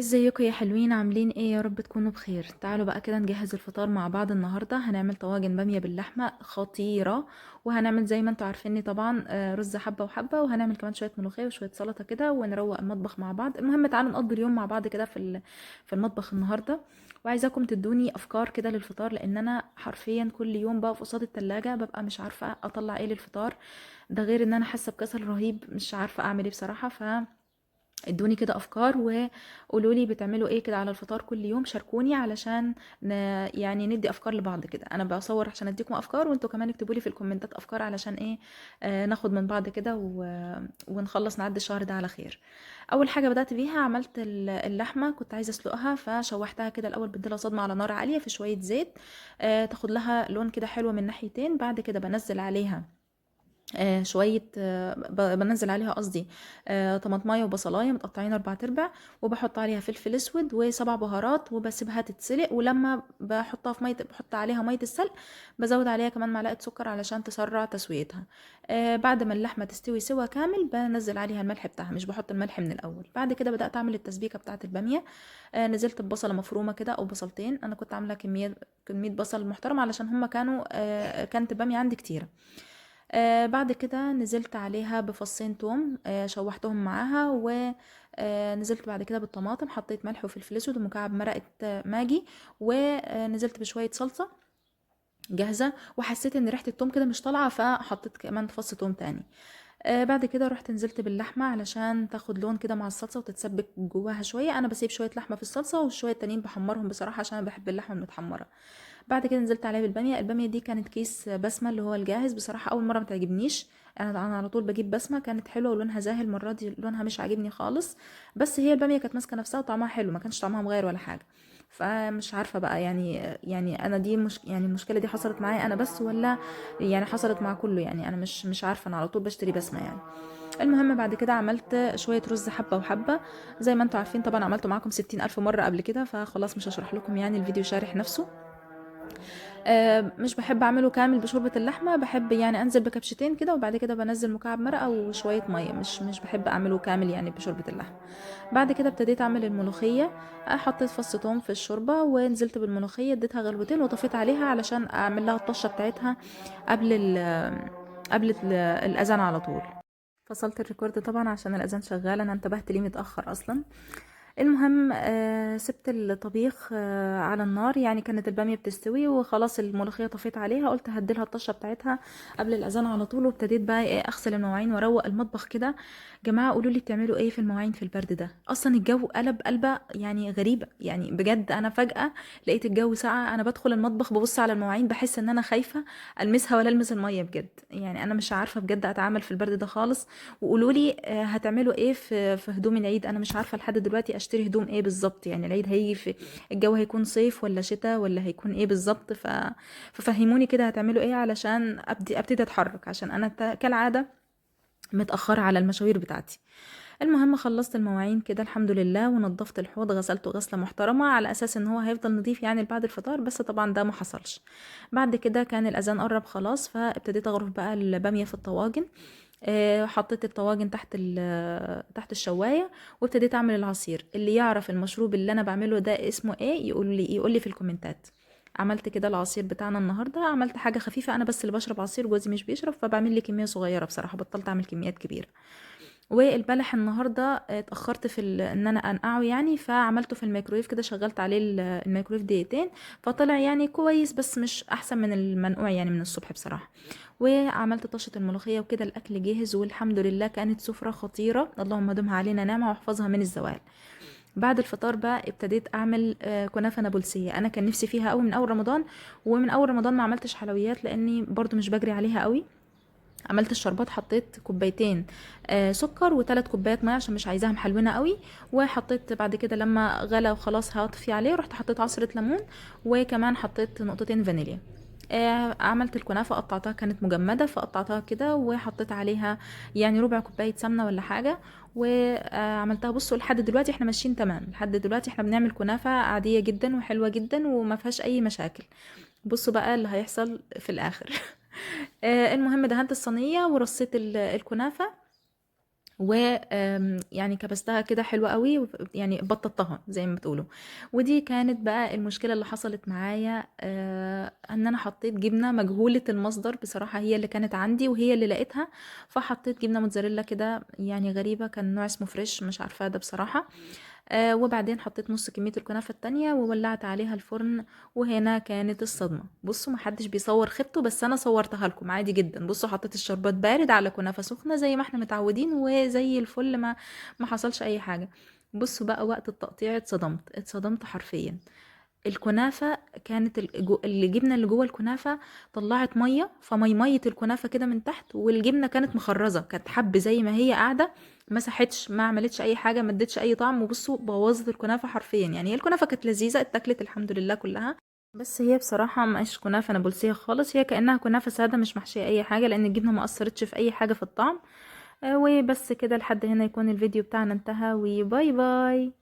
ازيكم يا حلوين؟ عاملين ايه؟ يا رب تكونوا بخير. تعالوا بقى كده نجهز الفطار مع بعض. النهارده هنعمل طواجن باميه باللحمه خطيره، وهنعمل زي ما انتوا عارفيني طبعا رز حبه وحبه، وهنعمل كمان شويه ملوخيه وشويه سلطه كده، ونروق المطبخ مع بعض. المهم تعالوا نقضي اليوم مع بعض كده في المطبخ النهارده. وعايزاكم تدوني افكار كده للفطار، لان انا حرفيا كل يوم بقف قصاد التلاجة ببقى مش عارفه اطلع ايه للفطار. ده غير ان انا حاسه بكسل رهيب، مش عارفه اعمل ايه بصراحه. ادوني كده افكار وقولوا لي بتعملوا ايه كده على الفطار كل يوم. شاركوني علشان ن... يعني ندي افكار لبعض كده. انا بصور عشان اديكم افكار، وانتوا كمان اكتبوا لي في الكومنتات افكار علشان ايه. ناخد من بعض كده ونخلص نعدي الشهر ده على خير. اول حاجه بدات بيها عملت اللحمه. كنت عايزه اسلقها فشوحتها كده الاول، بديلها صدمه على نار عاليه في شويه زيت. تاخد لها لون كده حلو من ناحيتين. بعد كده بنزل عليها شوية بنزل عليها قصدي طماطمايه وبصلايه متقطعين 4 ارباع، وبحط عليها فلفل اسود وسبع بهارات، وبسيبها تتسلق. ولما بحطها في ميه، بحط عليها ميه السلق، بزود عليها كمان معلقه سكر علشان تسرع تسويتها. بعد ما اللحمه تستوي سوا كامل بنزل عليها الملح بتاعها، مش بحط الملح من الاول. بعد كده بدات اعمل التسبيكه بتاعه الباميه. نزلت ببصله مفرومه كده او بصلتين. انا كنت عامله كميه بصل محترمه علشان هما كانت الباميه عندي كتيره. بعد كده نزلت عليها بفصين توم، شوحتهم معاها. ونزلت بعد كده بالطماطم، حطيت ملح وفلفل اسود ومكعب مرقة ماجي. ونزلت بشوية صلصة جاهزة، وحسيت ان ريحة التوم كده مش طالعة، فحطيت كمان فص توم تاني. بعد كده رحت نزلت باللحمة علشان تاخد لون كده مع الصلصة وتتسبك جواها شوية. انا بسيب شوية لحمة في الصلصة، والشوية التانيين بحمرهم بصراحة عشان انا بحب اللحمة المتحمرة. بعد كده نزلت عليها بالباميه. الباميه دي كانت كيس بسمه اللي هو الجاهز. بصراحه اول مره ما تعجبنيش. انا على طول بجيب بسمه، كانت حلوه ولونها زاهي. المره دي لونها مش عاجبني خالص. بس هي الباميه كانت ماسكه نفسها وطعمها حلو، ما كانش طعمها مغير ولا حاجه. فمش عارفه بقى يعني انا دي يعني المشكله دي حصلت معايا انا بس، ولا يعني حصلت مع كله؟ يعني انا مش عارفه. انا على طول بشتري بسمه يعني. المهم بعد كده عملت شوية رز حبة وحبة. زي ما انتوا عارفين طبعا، عملته معاكم 60 ألف مرة قبل كده، فخلاص مش هشرح لكم، يعني الفيديو شارح نفسه. مش بحب اعمله كامل بشوربة اللحمة، بحب يعني انزل بكبشتين كده، وبعد كده بنزل مكعب مرقة وشوية مية. مش بحب اعمله كامل يعني بشوربة اللحمة. بعد كده ابتديت اعمل الملوخية. حطيت فص ثوم في الشوربة ونزلت بالملوخية، اديتها غلوتين وطفيت عليها علشان اعمل لها الطشة بتاعتها قبل الاذان على طول. فصلت الريكورد طبعا عشان الاذان شغال، انا انتبهت ليه متاخر اصلا. المهم سبت الطبيخ على النار. يعني كانت الباميه بتستوي وخلاص، الملوخيه طفيت عليها. قلت هديلها الطشه بتاعتها قبل الاذان على طول. وابتديت بقى ايه، اغسل المواعين واروق المطبخ كده. جماعه قولوا لي بتعملوا ايه في المواعين في البرد ده؟ اصلا الجو قلبه يعني غريبه، يعني بجد. انا فجاه لقيت الجو ساقع. انا بدخل المطبخ ببص على المواعين بحس ان انا خايفه المسها ولا المس الميه بجد. يعني انا مش عارفه بجد اتعامل في البرد ده خالص. وقولوا لي هتعملوا ايه في هدوم العيد؟ انا مش عارفه لحد دلوقتي اشتري هدوم ايه بالظبط. يعني العيد هيجي في الجو هيكون صيف ولا شتاء ولا هيكون ايه بالظبط؟ ففهموني كده هتعملوا ايه علشان ابتدي اتحرك، عشان انا كالعاده متاخره على المشاوير بتاعتي. المهم خلصت المواعين كده الحمد لله، ونضفت الحوض غسلته غسله محترمه على اساس ان هو هيفضل نظيف يعني بعد الفطار. بس طبعا ده ما حصلش. بعد كده كان الاذان قرب خلاص، فابتديت اغرف بقى الباميه في الطواجن. حطيت الطواجن تحت الشوايه، وابتديت اعمل العصير. اللي يعرف المشروب اللي انا بعمله ده اسمه ايه يقول لي في الكومنتات. عملت كده العصير بتاعنا النهارده. عملت حاجه خفيفه، انا بس اللي بشرب عصير، جوزي مش بيشرب، فبعمل لي كميه صغيره. بصراحه بطلت اعمل كميات كبيره. والبلح النهارده اتاخرت ان انا انقعه يعني، فعملته في الميكرويف كده. شغلت عليه الميكرويف دقيقتين، فطلع يعني كويس، بس مش احسن من المنقوع يعني من الصبح بصراحه. وعملت طشه الملوخيه وكده. الاكل جاهز والحمد لله. كانت سفره خطيره، اللهم دمها علينا نعمه واحفظها من الزوال. بعد الفطار بقى ابتديت اعمل كنافه نابلسيه. انا كان نفسي فيها قوي من اول رمضان. ومن اول رمضان ما عملتش حلويات لاني برضو مش بجري عليها قوي. عملت الشربات، حطيت كوبايتين سكر وثلاث كوبايات ميه عشان مش عايزاها محلونه قوي. وحطيت بعد كده لما غلى وخلاص هطفي عليه، رحت حطيت عصرة ليمون. وكمان حطيت نقطتين فانيليا. عملت الكنافة، قطعتها كانت مجمدة فقطعتها كده، وحطيت عليها يعني ربع كوباية سمنة ولا حاجة. وعملتها. بصوا لحد دلوقتي احنا ماشيين تمام. لحد دلوقتي احنا بنعمل كنافة عادية جدا وحلوة جدا وما فيهاش اي مشاكل. بصوا بقى اللي هيحصل في الاخر. المهم دهنت الصينية ورصيت الكنافة. ويعني كبستها كده حلوة قوي يعني بططتها زي ما بتقولوا. ودي كانت بقى المشكلة اللي حصلت معايا، ان انا حطيت جبنة مجهولة المصدر بصراحة، هي اللي كانت عندي وهي اللي لقيتها، فحطيت جبنة موتزاريلا كده يعني غريبة، كان نوع اسمه فريش مش عارفاه ده بصراحة. وبعدين حطيت نص كمية الكنافة التانية وولعت عليها الفرن. وهنا كانت الصدمة، بصوا محدش بيصور خيبته بس انا صورتها لكم عادي جدا. بصوا حطيت الشربات بارد على كنافة سخنة زي ما احنا متعودين وزي الفل، ما حصلش اي حاجة. بصوا بقى وقت التقطيع اتصدمت حرفيا. الكنافة كانت الجبنة اللي جوه الكنافة طلعت مية، مية الكنافة كده من تحت، والجبنة كانت مخرزة، كانت حب زي ما هي قاعدة، مسحتش، ما عملتش اي حاجة، ما ادتش اي طعم. وبصوا بوظت الكنافة حرفيا. يعني هي الكنافة كانت لذيذة، اتاكلت الحمد لله كلها، بس هي بصراحة مش كنافة نابلسية خالص، هي كأنها كنافة سادة مش محشية اي حاجة، لان الجبنة ما اثرتش في اي حاجة في الطعم. وبس كده، لحد هنا يكون الفيديو بتاعنا انتهى، وباي باي.